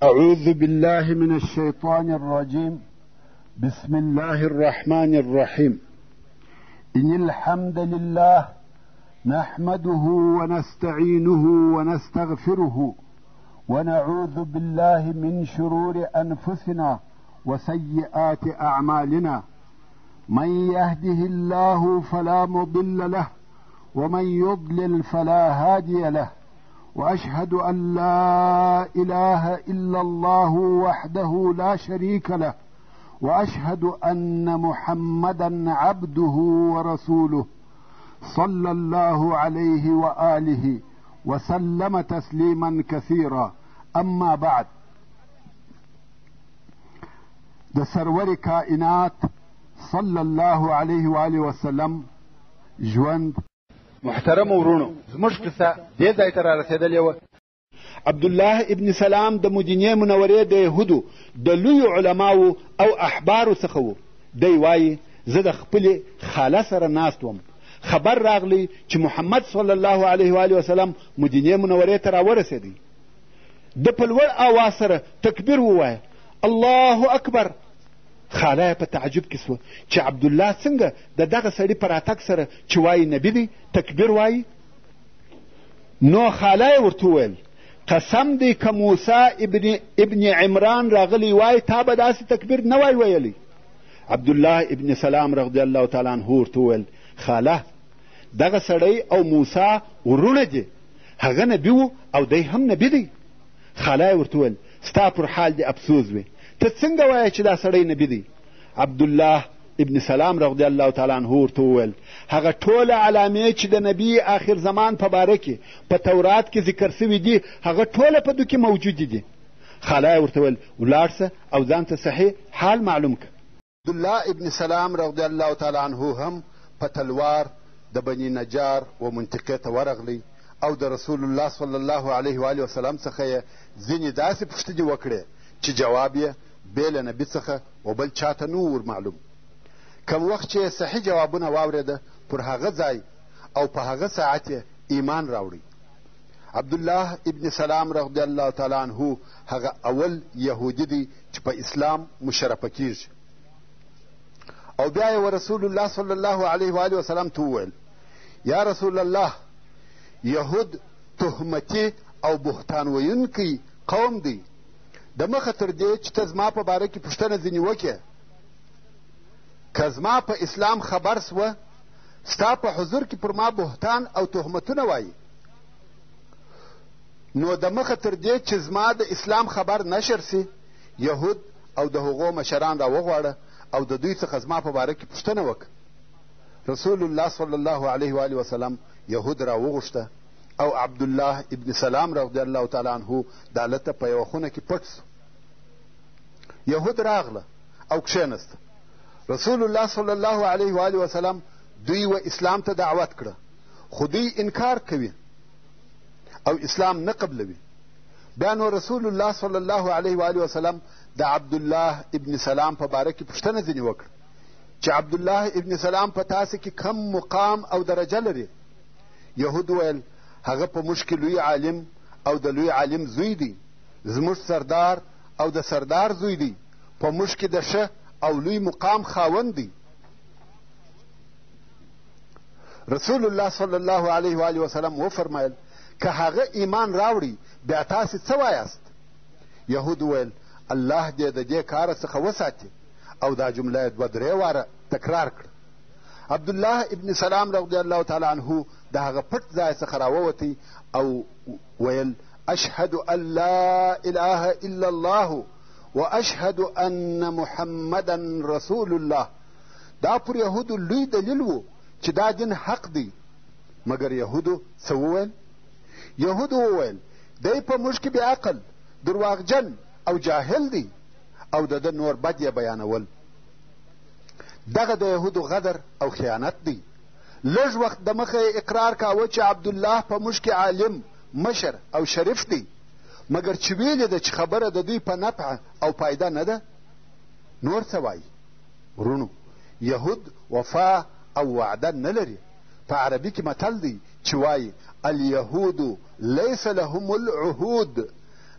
أعوذ بالله من الشيطان الرجيم. بسم الله الرحمن الرحيم. إن الحمد لله نحمده ونستعينه ونستغفره ونعوذ بالله من شرور أنفسنا وسيئات أعمالنا. من يهده الله فلا مضل له ومن يضلل فلا هادي له، وأشهد أن لا إله إلا الله وحده لا شريك له، وأشهد أن محمدا عبده ورسوله صلى الله عليه وآله وسلم تسليما كثيرا. أما بعد، د سرور کائنات صلی الله علیه و آله وسلم ژوند. محترم ورونو، زموږ قصه دې ځای ته رارسېدلې وه. عبدالله ابن سلام د مدینې منورې د یهودو د لویو علماو او احبارو څخه و. دی وایي زه د خپلې خاله سره ناست وم، خبر راغلی چې محمد صلی الله علیه و آله وسلم مدینې منورې ته راورسېدی. د په لوړ آواز سره تکبیر ووایه، الله اکبر. خاله په تعجب کې سوه چې عبدالله څنګه د دغه سړي په راتګ سره چې وایي نبي دی تکبیر وایي. نو خاله یې ورته وویل، قسم دی که موسی ابن عمران راغلی وای تا به داسې تکبیر نه وای ویلی. عبدالله ابن سلام رضی الله تعالی عنه ورته وویل، خاله دغه سړی او موسی ورونه دي، هغه نبي و او دی هم نبي دی. خاله یې ورته وویل، ستا پر حال دې افسوس وي، ته څنګه وایې چې دا سړی نبي دی؟ عبدالله ابن سلام رضی الله تعالی عنه ورته وویل، هغه ټوله علامې چې د نبي آخر زمان په باره کې په تورات کې ذکر سوي دي هغه ټوله په دو کې موجودې دي. خاله یې ورته ویل، ولاړ سه او ځان ته صحیح حال معلوم که. عبدالله ابن سلام رضی الله تعالی عنه هم په تلوار د بني نجار و منطقې ته ورغلی او د رسول الله صلی الله علیه و آله وسلم څخه یې ځینې داسې پوښتنې وکړې چې جواب یې بې له نبي څخه و بل چاته نه ور معلوم. کم وخت چې صحیح جوابونه واورېده پر هغه ځای او په هغه ساعت یې ایمان راوړی. عبدالله ابن سلام رضی الله تعالی عنه هغه اول یهودي دی چې په اسلام مشرفه کیږي. او بیا یې رسول الله صلی الله علیه و آله وسلم ته وویل، یا رسول الله، یهود تهمتي او بهتان ویونکی قوم دی، د مخه تر دې چې ته زما په باره کې پوښتنه ځینې وکړې، که زما په اسلام خبر سوه ستا په حضور کې پر ما بهتان او تهمتونه وایي، نو د مخه تر دې چې زما د اسلام خبر نشر سي، یهود او د هغو مشران راوغواړه او د دوی څخه زما په باره کې پوښتنه وکړه. رسول الله صلی الله علیه و آله وسلم یهود راوغوښته او عبدالله ابن سلام رضی الله تعالی عنه د هلته په یوه خونه کې پټ سو. یهود راغله او کښېنسته. رسول الله صلی الله علیه و آله وسلم دوی و اسلام ته دعوت کړه، خو دوی انکار کوي او اسلام نه قبلوي. بیا نو رسول الله صلی الله علیه و آله وسلم د عبدالله ابن سلام په باره کې پوښتنه ځینې وکړه چې عبدالله ابن سلام په تاسې کې کم مقام او درجه لري. یهود ویل، هغه په موږ کې لوی عالم او د لوی عالم زوی دی، زموږ سردار او د سردار زوی دی، په موږ کې د ښه او لوی مقام خاوند دی. رسول الله صلی الله علیه و آله وسلم وفرمایل، که هغه ایمان راوړي بیا تاسې څه وایاست؟ یهود ویل، الله دې د دې کاره څخه وساتي، او دا جمله یې دوه درې واره تکرار کړه. عبدالله ابن سلام رضی الله تعالی عنه د هغه پټ ځای څخه راووتی او ویل، اشهد ان لا اله الا الله و اشهد ان محمدا رسول الله. دا پر یهودو لوی دلیل و چې دا دین حق دی. مګر یهودو څه وویل؟ یهودو وویل، دی په موږ کې بې عقل، درواغجن او جاهل دی، او د ده نور بد یې بیانول. دغه د یهودو غدر او خیانت دی. لږ وخت د مخه یې اقرار کاوه چې عبدالله په موږ کې عالم، مشر او شریف دی، مګر چې ویلې ده چې خبره د دوی په نفع او فایده نه ده. نور څه وایي؟ ورونو، یهود وفا او وعده نه لري. په عربي کې متل دی چې وایي، الیهود لیس لهم العهود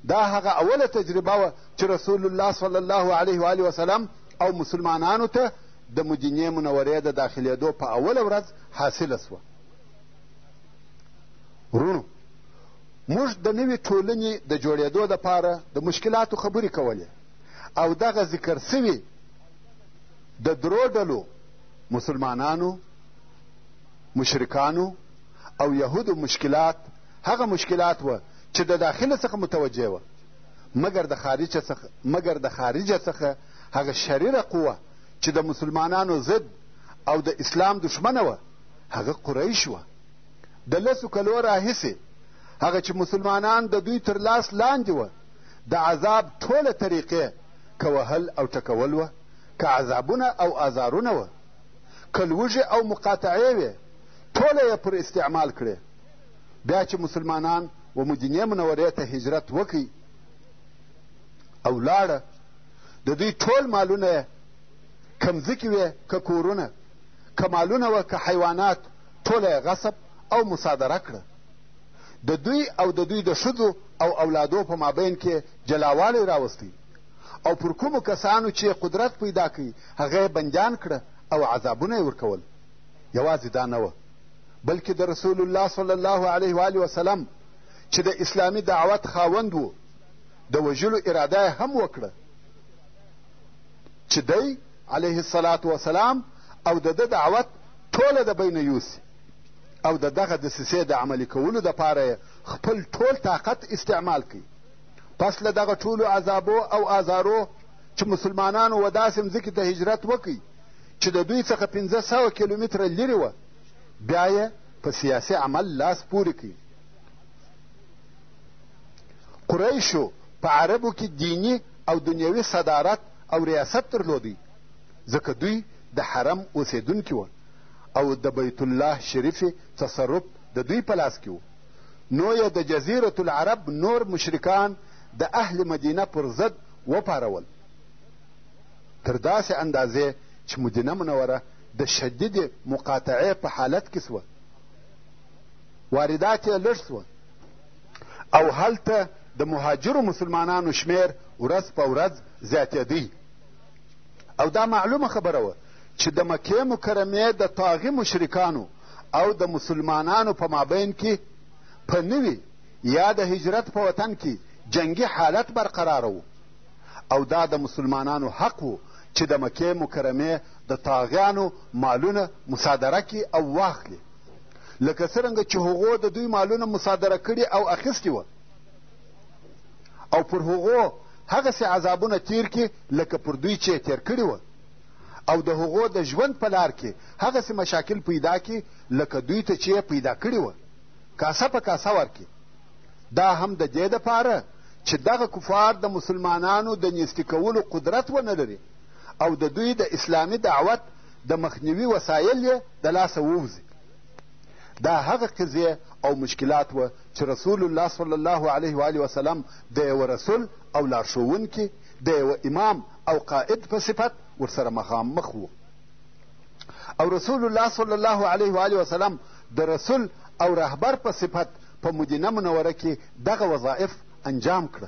دا هغه اوله تجربه وه چې رسول الله صلی الله علیه و آله وسلم او مسلمانانو ته د مدینې منورې د داخلېدو په اوله ورځ حاصله سوه. ورونو، موږ د نوې ټولنې د جوړېدو دپاره د مشکلاتو خبرې کولې او دغه ذکر سوي د درو ډلو مسلمانانو، مشرکانو او یهودو مشکلات هغه مشکلات وه چې د داخله څخه متوجه وه، مګر د خارجه څخه هغه شریره قوه چې د مسلمانانو ضد او د اسلام دشمنه وه هغه قریش وه. د 10 کلو راهیسې هغه چې مسلمانان د دوی تر لاس لاندې وه د عذاب ټوله طریقې که وهل او ټکول وه، که عذابونه او آزارونه وه، که لوږې او مقاطعې وې، ټوله یې پر استعمال کړې. بیا چې مسلمانان و مدینې منورې ته هجرت وکړي او لاړه، د دوی ټول مالونه یې که مځکې وې، که کورونه، که مالونه وه، که حیوانات، ټوله یې غصب او مصادره کړه. د دوی او د دوی د ښځو او اولادو په مابین کې جلاوالی راوستی او پر کومو کسانو چې قدرت پیدا کوي هغه یې بندیان کړه او عذابونه یې ورکول. یوازې دا نه وه، بلکې د رسول الله صلی الله علیه و آله وسلم چې د اسلامي دعوت خاوند و د وژلو اراده یې هم وکړه چې دی علیه الصلاة وسلام او د ده دعوت ټوله د بینه یوسي او د دغه دسیسې د عملي کولو دپاره یې خپل ټول طاقت استعمال کړي. پس له دغه ټولو عذابو او آزارو چې مسلمانانو و داسې مځکې ته هجرت وکړي چې د دوی څخه 500 کیلومتره لرې وه، بیا یې په سیاسي عمل لاس پورې کړي. قریشو په عربو کې دیني او دنیوي صدارت او ریاست درلودی، ځکه دوی د حرم اوسېدونکي وه او د بیت الله شریف تصرف د دوی په لاس کې و. نو یې د جزیرة العرب نور مشرکان د اهل مدینه پر ضد وپارول تر داسې اندازې چې مدینه منوره د شدید مقاطعې په حالت کې سوه. واردات یې لږ سوه او هلته د مهاجرو مسلمانانو شمیر ورځ په ورځ زیاتېدی. او دا معلومه خبره وه چې د مکې مکرمې د طاغي مشرکانو او د مسلمانانو په مابین کې په نوي یا د هجرت په وطن کې جنگي حالت برقراره و او دا د مسلمانانو حق و چې د مکې مکرمې د طاغیانو مالونه مصادره کړي او واخلي، لکه څرنګه چې هغو د دوی مالونه مصادره کړي او اخیستي وه او پر هغو هغسې عذابونه تیر کړي لکه پر دوی چې تیر کړي وه او د هغو د ژوند په لار کې هغسې مشاکل پیدا کړي لکه دوی ته چې پیدا کړي وه، کاسه په کاسه ورکړي. دا هم د دې دپاره چې دغه کفار د مسلمانانو د نیستي کولو قدرت ونه لري او د دوی د اسلامي دعوت د مخنیوي وسایل یې د لاسه ووځي. دا هغه قضیې او مشکلات وه چې رسول الله صلی الله علیه و آله وسلم د یوه رسول او لارښوونکي، د یوه امام او قائد په صفت ورسره مخامخ و. او رسول الله صلی الله علیه و آله وسلم د رسول او رهبر په صفت په مدینه منوره کې دغه وظایف انجام کړه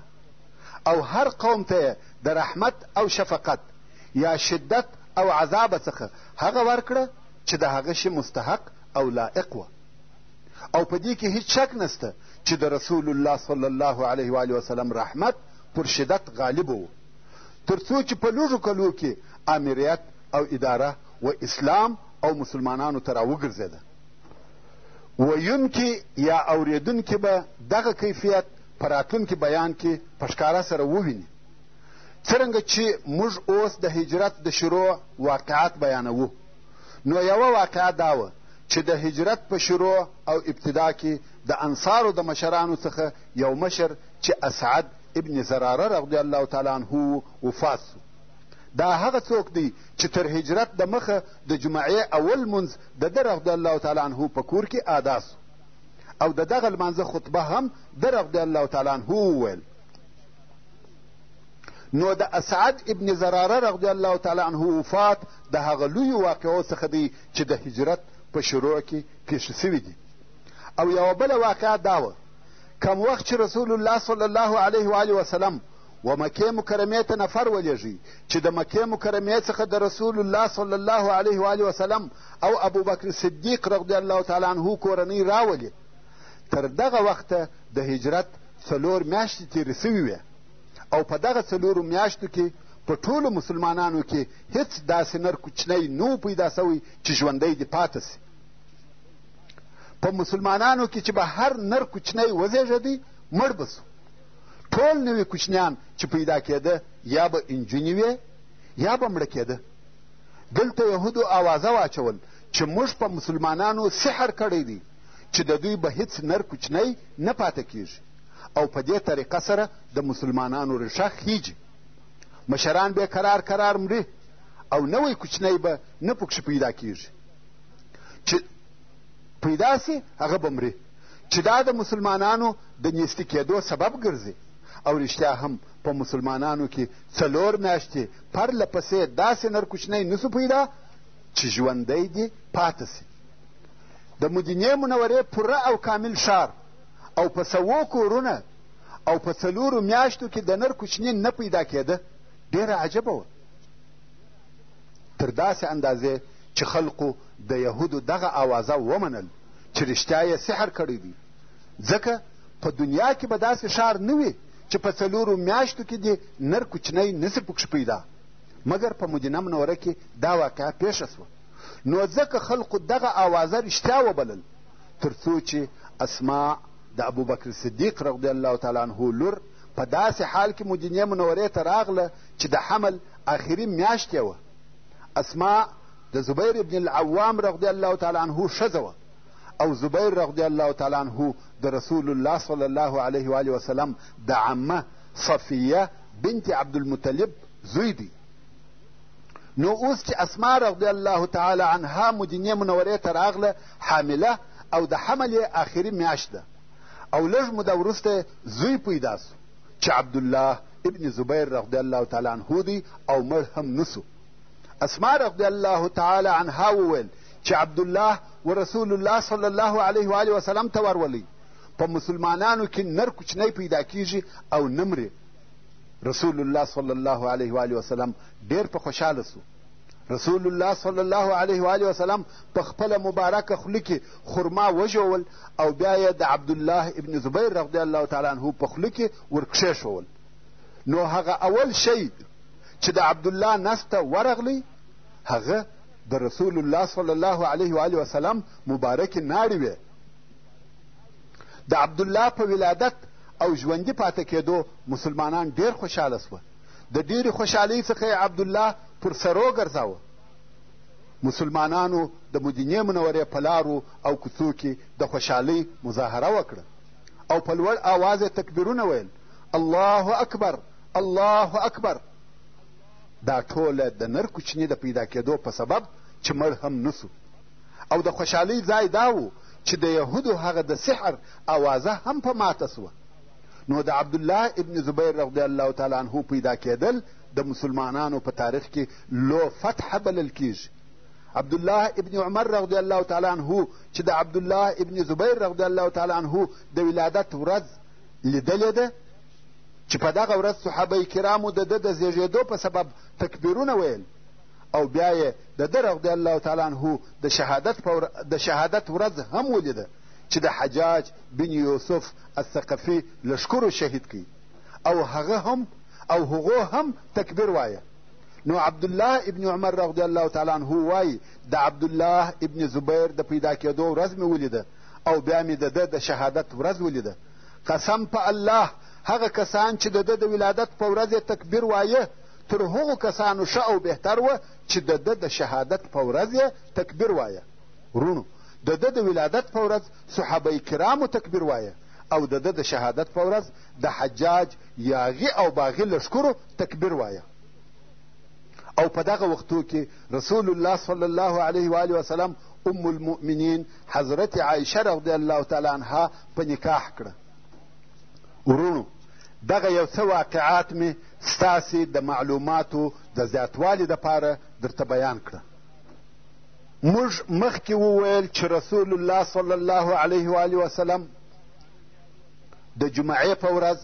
او هر قوم ته د رحمت او شفقت یا شدت او عذاب څخه هغه ورکړه چې د هغه شي مستحق او لائق وه. او په دې کې هیڅ شک نسته چې د رسول الله صلی الله علیه و آله وسلم رحمت پر شدت غالب و، تر څو چې په لږو کلو کې امریت او اداره و اسلام او مسلمانانو ته راوګرځېده. ویونکي یا اوریدونکي به دغه کیفیت په راتلونکي بیان کې په ښکاره سره وویني، څرنګه چې موږ اوس د هجرت د شروع واقعات بیانوو. نو یوه واقعه دا وه چې د هجرت په شروع او ابتدا کې د انصارو د مشرانو څخه یو مشر چې اسعد ابن زراره رضی الله تعالی عنه وفات سو. دا هغه څوک دی چې تر هجرت د مخه د جمعې اول منځ د ده رضی الله تعالی عنه په کور کې ادا سو او د دغه لمانځه خطبه هم د رضی الله تعالی عنه وویل. نو د اسعد ابن زراره رضی الله تعالی عنه وفات د هغه لویو واقعو څخه دی چې د هجرت په شروع کې پیښې سوي دي. او یوه بله واقعه دا وه کم وخت چې رسول الله صلی الله علیه و آله وسلم و مکې مکرمې ته نفر ولېږي چې د مکې مکرمې څخه د رسول الله صلی الله علیه و آله وسلم او ابوبکر صدیق رضی الله تعالی عنه کورنۍ راولي، تر دغه وخته د هجرت 4 میاشتې تېرې سوي وې او په دغه 4 میاشتو کې په ټولو مسلمانانو کې هیڅ داسې نر کوچنی نه پیدا سوی چې ژوندی دې پاته سي. په مسلمانانو کې چې به هر نر کوچنی وزېږدی مړ به سو. ټول نوي کوچنیان چې پیدا کېده یا به انجونې وې یا به مړه کېده. دلته یهودو آوازه واچول چې موږ په مسلمانانو سحر کړی دی چې د دوی به هیڅ نر کوچنی نه پاته کېږي او په دې طریقه سره د مسلمانانو ریښه خیږي. مشران به کرار مري او نوی کوچنی به نه پکښې پیدا کېږي. چې پیدا سي هغه به مري، چې دا د مسلمانانو د نیستي کېدو سبب ګرځي. او رښتیا هم په مسلمانانو کې 4 میاشتې پرله پسې داسې نر کوچنی نسو پیدا چې ژوندی دې پاته سي. د مدینې منورې پوره او کامل ښار او په 100 کورونه او په 4 میاشتو کې د نر کوچني نه پیدا کېده ډېره عجبه وه. تر داسې اندازې چې خلقو د یهودو دغه آوازه ومنل چې رښتیا یې سحر کړی دی، ځکه په دنیا کې به داسې ښار نه وي چې په 4 میاشتو کې دې نر کوچنی نسي پکښې پیدا، مګر په مدینه منوره کې دا واقعه پیښه سوه. نو ځکه خلقو دغه آوازه رښتیا وبلل، تر څو چې اسماء د ابوبکر صدیق رضی الله تعالی عنه لور په داسې حال کې مدینې منورې ته راغله چې د حمل آخري میاشت یې وه. اسماء د زبیر ابن العوام رضی الله تعالی عنه ښځه وه او زبیر رضی الله تعالی عنه د رسول الله صلی الله علیه و آله وسلم د عمه صفیه بنت عبدالمطلب زوی دی. نو اوس چې اسماء رضی الله تعالی عنها مدینې منورې ته راغله حامله او د حمل یې آخري میاشت ده او لږ موده وروسته زوی پیدا سو چې عبدالله ابن زبیر رضی الله تعالی عنه دی او مړ هم نسو. اسماء رضی الله تعالی عنها وویل چې عبدالله و رسول الله صلی الله علیه و آله وسلم ته ورولئ، په مسلمانانو کې نر کوچنی پیدا کیږي او نه مري. رسول الله صلی الله علیه و آله وسلم ډېر په خوشحاله سو. رسول الله صلی الله علیه و آله وسلم په خپله مبارکه خوله کې خرما وژول او بیا یې د عبدالله ابن زبیر رضی الله تعالی عنه په خوله کې ورکښېښول. نو هغه اول شی چې د عبدالله نس ته ورغلی هغه د رسول الله صلی الله علیه و آله وسلم مبارکې ناړې وې. د عبدالله په ولادت او ژوندي پاته کېدو مسلمانان ډېر خوشحاله سوه. د ډېرې خوشحالۍ څخه یې عبدالله پر سرو ګرځاوه. مسلمانانو د مدینې منورې په لارو او کوڅو کې د خوشحالۍ مظاهره وکړه او په لوړ آواز یې تکبیرونه ویل، الله اکبر الله اکبر. دا ټوله د نر کوچني د پیدا کېدو په سبب چې مړ هم نسو. او د خوشحالۍ ځای دا و چې د یهودو هغه د سحر آوازه هم په ماته سوه. نو د عبدالله ابن زبیر رضی الله تعالی عنه پیدا کېدل د مسلمانانو په تاریخ کې لو فتح بلل کېږي. عبدالله ابن عمر رضی الله تعالی عنه چې د عبدالله ابن زبیر رضی الله تعالی عنه د ولادت ورځ لیدلې ده چې په دغه ورځ صحابه کرامو د ده د زیږېدو په سبب تکبیرونه ویل او بیا یې د ده رضی الله تعالی عنه د شهادت ورځ هم ولیده چې د حجاج بن یوسف الثقفي لښکرو شهید کړي او هغو هم تکبیر وایه. نو عبدالله ابن عمر رضی الله تعالی عنه وایي د عبدالله ابن زبیر د پیدا کېدو ورځ مې ولیده او بیا مې د ده د شهادت ورځ ولیده. قسم په الله هغه کسان چې د ده د ولادت په ورځ یې تکبیر وایه تر هغو کسانو ښه او بهتر وه چې د ده د شهادت په ورځ یې تکبیر وایه. ورونو، د ده د ولادت په ورځ صحابه کرامو تکبیر وایه او د ده د شهادت په ورځ د حجاج یاغي او باغي لښکرو تکبیر وایه. او په دغه وختو کې رسول الله صلی الله علیه و آله وسلم ام المؤمنین حضرت عایشه رضی الله تعالی عنها په نکاح کړه. ورونو، دغه یو څه واقعات مې ستاسې د معلوماتو د زیاتوالي دپاره درته بیان کړه. موږ مخکې وویل چې رسول الله صلی الله علیه و آله وسلم د جمعې په ورځ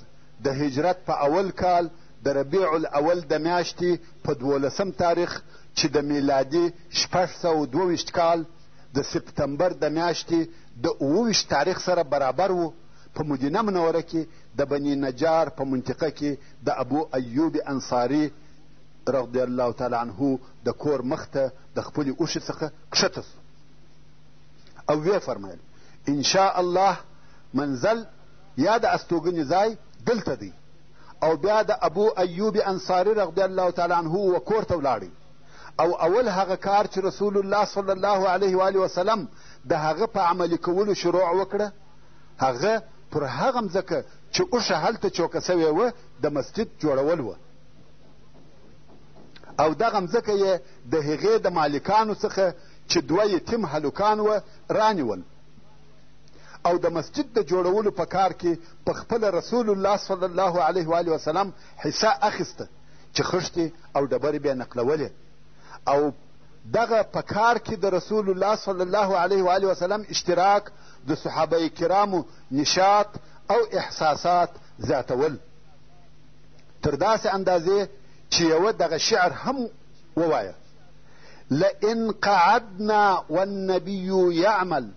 د هجرت په اول کال د ربیع الاول د میاشتې په 12 تاریخ چې د میلادي 622 کال د سپتمبر د میاشتې د 28 تاریخ سره برابر و، په مدینه منوره کې د بني نجار په منطقه کې د ابو ایوب انصاري رضی الله تعالی عنه د کور مخته د خپلې اوښې څخه کښته سو او ویې فرمیل ان شاء الله منزل یا د استوګنې ځای دلته دی. او بیا د ابو ایوب انصاري رضی الله تعالی عنه و کور ته ولاړی او اول هغه کار چې رسول الله صلی الله علیه و آله وسلم د هغه په عملي کولو شروع وکړه، هغه پر هغه مځکه چې اوښه هلته چوکه سوې وه د مسجد جوړول وه او دغه مځکه یې د هغې د مالکانو څخه چې 2 یتیم هلکان وه رانیول او د مسجد د جوړولو په کار کې په خپله رسول الله صلی الله علیه و آله وسلم حصه اخیسته چې خښتې او ډبرې بیا نقلولې او دغه په کار کې د رسول الله صلی الله علیه و آله وسلم اشتراک د صحابه کرامو نشاط او احساسات زیاتول تر داسې اندازې چې یوه دغه شعر هم ووایه لئن قعدنا والنبي يعمل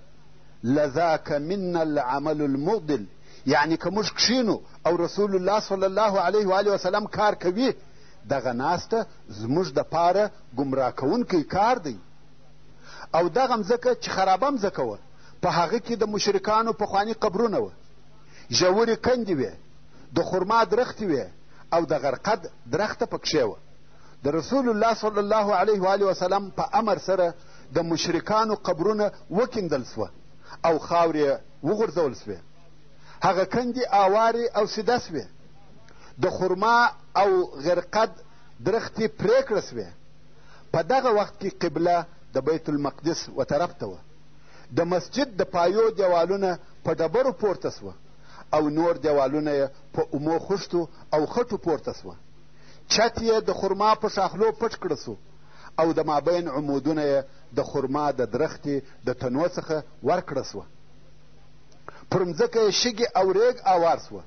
لذاك منا العمل المضل، یعنی که موږ کښینو او رسول الله صلی الله علیه و آله وسلم کار کوي دغه ناسته زموږ دپاره ګمراه کوونکی کار دی. او دغه مځکه چې خرابه مځکه وه په هغه کې د مشرکانو پخواني قبرونه وه، ژورې کندې وې، د خرما درختې وې او د غرقد درخته پکښې وه. د رسول الله صلی الله علیه و آله وسلم په امر سره د مشرکانو قبرونه وکیندل سوه او خاورې وغورځول سوې، هغه کندې اوارې او سیده سوې، د خرما او غرقد درختې پرې کړه سوې. په دغه وخت کې قبله د بیت المقدس و طرف ته وه. د مسجد د پایو دیوالونه په ډبرو پورته سوه او نور دیوالونه یې په اومو خښتو او خټو پورته سوه. چت یې د خرما په شاخلو پټ کړه سو او د مابین عمودونه یې د خرما د درختې د تنو څخه ورکړه سوه. پر مځکه یې شګې او ریګ اوار سوه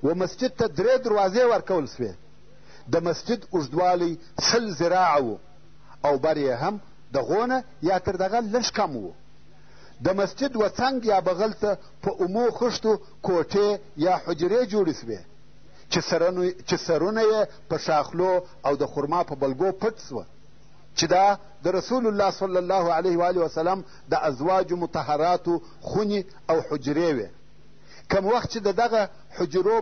و مسجد ته 3 دروازې ورکول سوې. د مسجد اوږدوالی 100 ذراعه و او بر یې هم د غونه یا تر دغه لږ کم و. د مسجد و څنګ یا بغل ته په اومو خښتو کوټې یا حجرې جوړې سوې چې سرونه یې په شاخلو او د خرما په بلګو پټ سوه چې دا د رسول الله صلی الله علیه و آله وسلم د ازواجو مطهراتو خونې او حجرې وې. کم وخت چې د دغه حجرو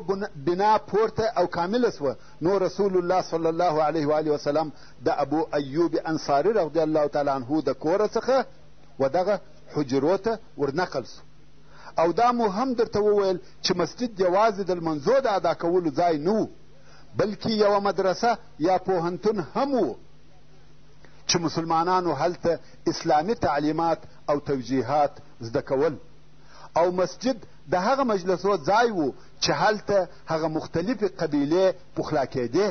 بنا پورته او کامله سوه نو رسول الله صلی الله علیه و آله وسلم د ابو ایوب انصاري رضی الله تعالی عنه د کوره څخه و دغه حجرو ته ورنقل سو. او دا مو هم درته وویل چې مسجد یوازې د لمنځو د ادا کولو ځای نه و بلکې یوه مدرسه یا پوهنتون هم و چې مسلمانانو هلته اسلامي تعلیمات او توجیهات زده کول. او مسجد د هغه مجلسو ځای و چې هلته هغه مختلفې قبیلې پخلا کېدې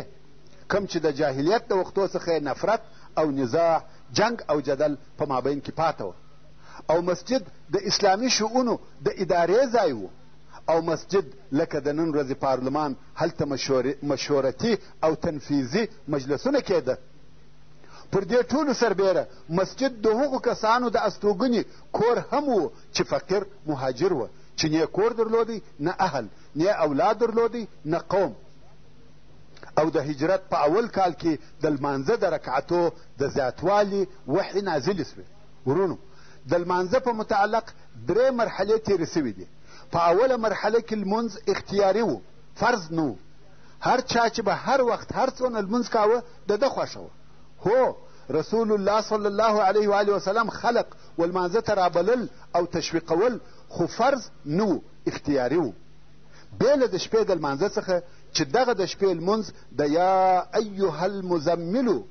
کوم چې د جاهلیت د وختو څخه نفرت او نزاع جنگ او جدل په مابین کې پاته وه. او مسجد د اسلامي شؤونو د ادارې ځای و او مسجد لکه د نن ورځې پارلمان هلته مشورتي او تنفیذي مجلسونه کېده. پر دې ټولو سربیره مسجد د هغو کسانو د استوګنې کور هم و چې فقیر مهاجر وه چې نه کور درلودی نه اهل نه اولاد درلودی نه قوم. او د هجرت په اول کال کې د لمانځه د رکعتو د زیاتوالي وحي نازلې سوې. ورونو د لمانځه په متعلق 3 مرحلې تېرې سوي دي. په اوله مرحله کې لمونځ اختیاري و، فرض نه و. هر چا چې به هر وخت هر څونه لمونځ کاوه د ده خوښه وه. هو رسول الله صلی الله علیه و آله وسلم خلق و لمانځه ته رابلل او تشویقول خو فرض نه و، اختیاري و. بېله د شپې د لمانځه څخه چې دغه د شپې لمونځ د یا ایها المزملو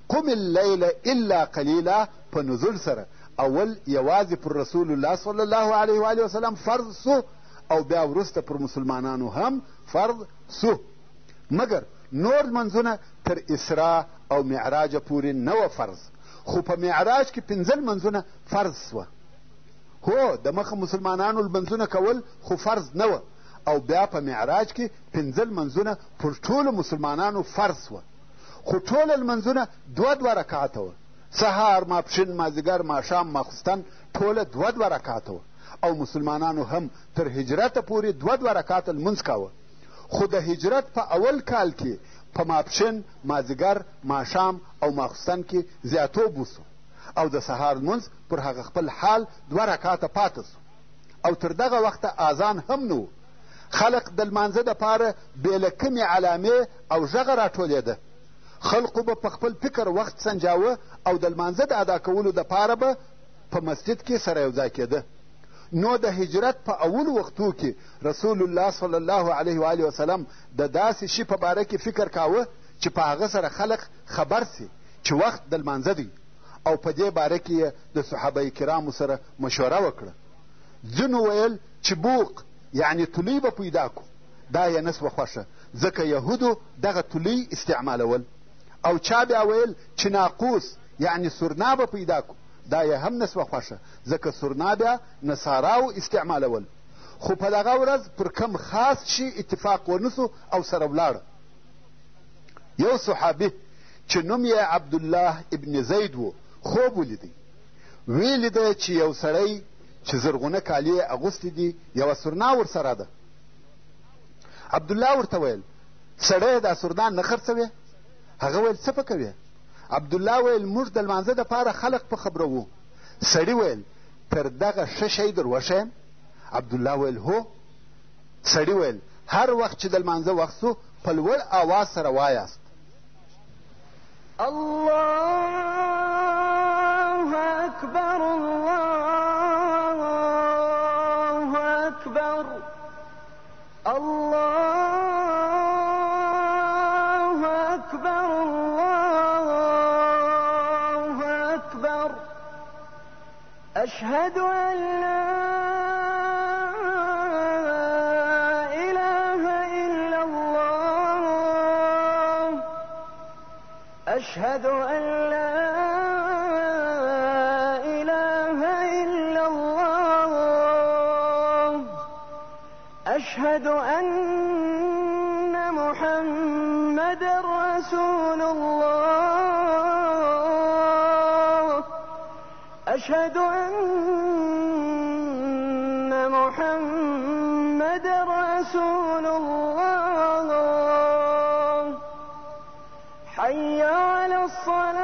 قم اللیل الا قلیلا په نزول سره اول یوازې پر رسول الله صلی الله علیه و آله وسلم فرض سو او بیا وروسته پر مسلمانانو هم فرض سو. مګر نور لمنځونه تر اسراء او معراجه پورې نه وه فرض، خو په معراج کې 5 لمنځونه فرض سوه. هو د مخه مسلمانانو لمنځونه کول خو فرض نه وه او بیا په معراج کې 5 لمنځونه پر ټولو مسلمانانو فرض سوه، خو ټول لمنځونه 2 رکعته وه. سهار، ماپښین، مازدیګر، ماښام، ماخوستن ټوله 2 رکعته وه، او مسلمانانو هم تر هجرته پورې 2 رکعته لمونځ کاوه. خو د هجرت په اول کال کې په ماپښین، مازدیګر، ماښام او ماخوستن کې زیاتوب وسو، او د سهار لمونځ پر هغه خپل حال 2 رکعته پاته سو، او تر دغه وخته اذان هم نه و. خلق د لمانځه دپاره بې له کمې علامې او غږه راټولېده. خلقو به په خپل فکر وخت سنجاوه، او د لمانځه د ادا کولو دپاره به په مسجد کې سره یوځای کېده. نو د هجرت په اولو وختو کې رسول الله صلی الله علیه و آله وسلم د داسې شي په باره کې فکر کاوه چې په هغه سره خلق خبر سي چې وخت د لمانځه دی، او په دې باره کې یې د صحابه کرامو سره مشوره وکړه. ځینو ویل چې بوق یعنې تولۍ به پیدا کو، دا یې نسوه خوښه، ځکه یهودو دغه تولۍ استعمالول. او چا بیا ویل چې ناقوس یعنې سرنا به پیدا کو، دا یې هم نسوه خوښه، ځکه سرنا بیا نصاراو استعمالول. خو په دغه ورځ پر کم خاص شي اتفاق ونسو او سره ولاړه. یو صحابي چې نوم یې عبدالله ابن زید و خوب ولیدی. ویې لیده چې یو سړی چې زرغونه کالي یې اغوستي دي، یوه سرنا ورسره ده. عبدالله ورته ویل سړی دا سرنا نه خرڅوې؟ هغه ویل څه په کوې؟ عبدالله ویل موږ د لمانځه دپاره خلق په خبروو. سړي ویل تر دغه ښه شی در وښیم؟ عبدالله ویل هو. سړي ویل هر وخت چې د لمانځه وخت سو په لوړ آواز سره وایاست الله اکبر الله اکبر الله اکبر الله اکبر اشهد ان لا أشهد أن لا إله إلا الله أشهد أن محمدًا رسول الله أشهد أن محمدًا رسول الله حي على الصلاة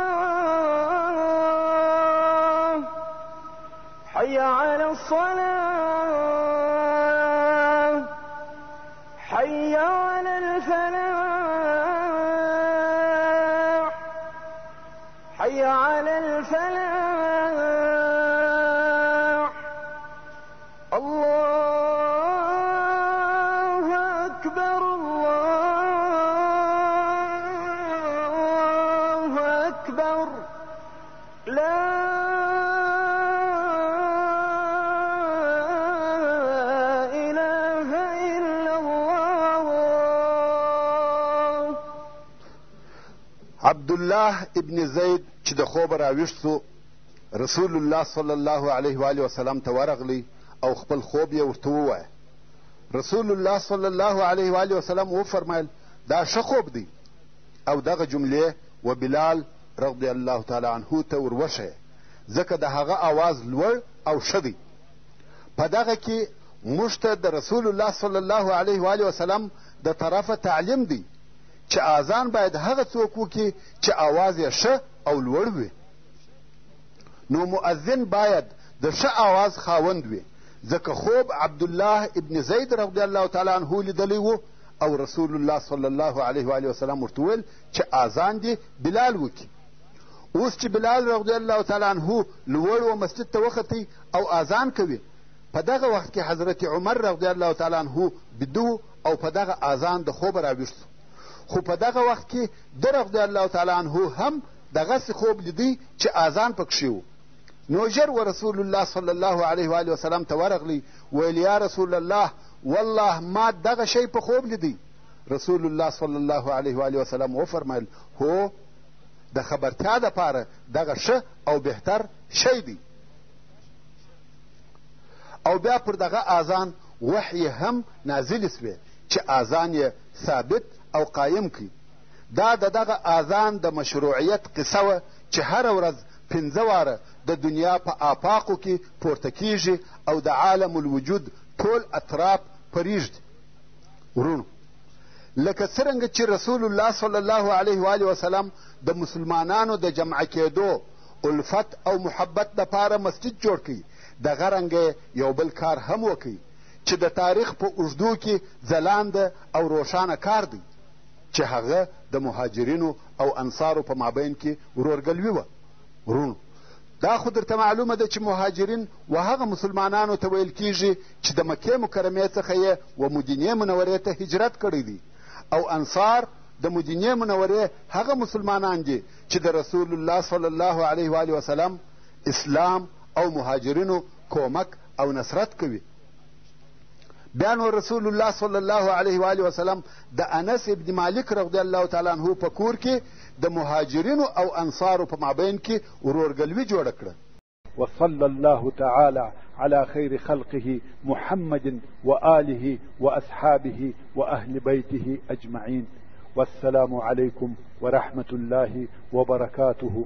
حي على الصلاة حي على الفلاح حي على الفلاح الله أكبر الله أكبر لا إله إلا الله. عبدالله ابن زید چې د خوبه راویښ سو، رسول الله صلی الله علیه و آله وسلم ته ورغلی او خپل خوب یې ورته ووایه. رسول الله صلی الله علیه و آله وسلم وفرمایل دا ښه خوب دی، او دغه جملې و بلال رضی الله تعالی عنه ته وروښیه، ځکه د هغه آواز لوړ او ښه دی. په دغه کې موږ ته د رسول الله صلی الله علیه و آله وسلم د طرفه تعلیم دی چې اذان باید هغه څوک وکړي چې آواز یې ښه او لوړ وي. نو مؤذن باید د ښه آواز خاوند وي، ځکه خوب عبدالله ابن زید رضی الله تعالی عنه لیدلی و، او رسول الله صلی الله علیه و آله وسلم ورته وویل چې اذان دې بلال وکړي. اوس چې بلال رضی الله تعالی عنه لوړ و مسجد ته وختي او اذان کوي، په دغه وخت کې حضرت عمر رضی الله تعالی عنه بیده او په دغه اذان د خوبه راویښ سو. خو په دغه وخت کې ده رضی الله تعالی عنه هم دغسې خوب لیدی چې اذان پکښې و. نو ژر و رسول الله صلی الله علیه و آله وسلم ته ورغلی، ویل یا رسول الله والله ما دغه شی په خوب لیدی. رسول الله صلی الله علیه و آله وسلم وفرمایل هو، د خبرتیا دپاره دغه ښه او بهتر شی دی. او بیا پر دغه اذان وحی هم نازلې سوې چې اذان یې ثابت او قایم کړي. دا د دغه اذان د مشروعیت قصه وه چې هره ورځ 5 واره د دنیا په آفاقو کې پورته کیږي او د عالم الوجود ټول اطراف پریږدي. ورونو، لکه څرنګه چې رسول الله صلی الله علیه و آله وسلم د مسلمانانو د جمع کېدو، الفت او محبت دپاره مسجد جوړ کړي، دغه رنګه یو بل کار هم وکړي چې د تاریخ په اوږدو کې ځلانده او روښانه کار دی، چې هغه د مهاجرینو او انصارو په مابین کې ورورګلوي وه. ورونو، دا خو درته معلومه ده چې مهاجرین و هغه مسلمانانو ته ویل کیږي چې د مکې مکرمې څخه یې و مدینې منورې ته هجرت کړی دی، او انصار د مدینې منورې هغه مسلمانان دي چې د رسول الله صلی الله علیه و آله وسلم اسلام او مهاجرینو کومک او نصرت کوي. بیا نو رسول الله صلی الله علیه و آله وسلم د انس ابن مالک رضی الله تعالی عنه په کور کې د مهاجرینو او انصارو په مابین کې ورورګلوي جوړه کړه. وصلى الله تعالى على خير خلقه محمد وآله وأصحابه وأهل بيته أجمعين. والسلام عليكم ورحمة الله وبركاته.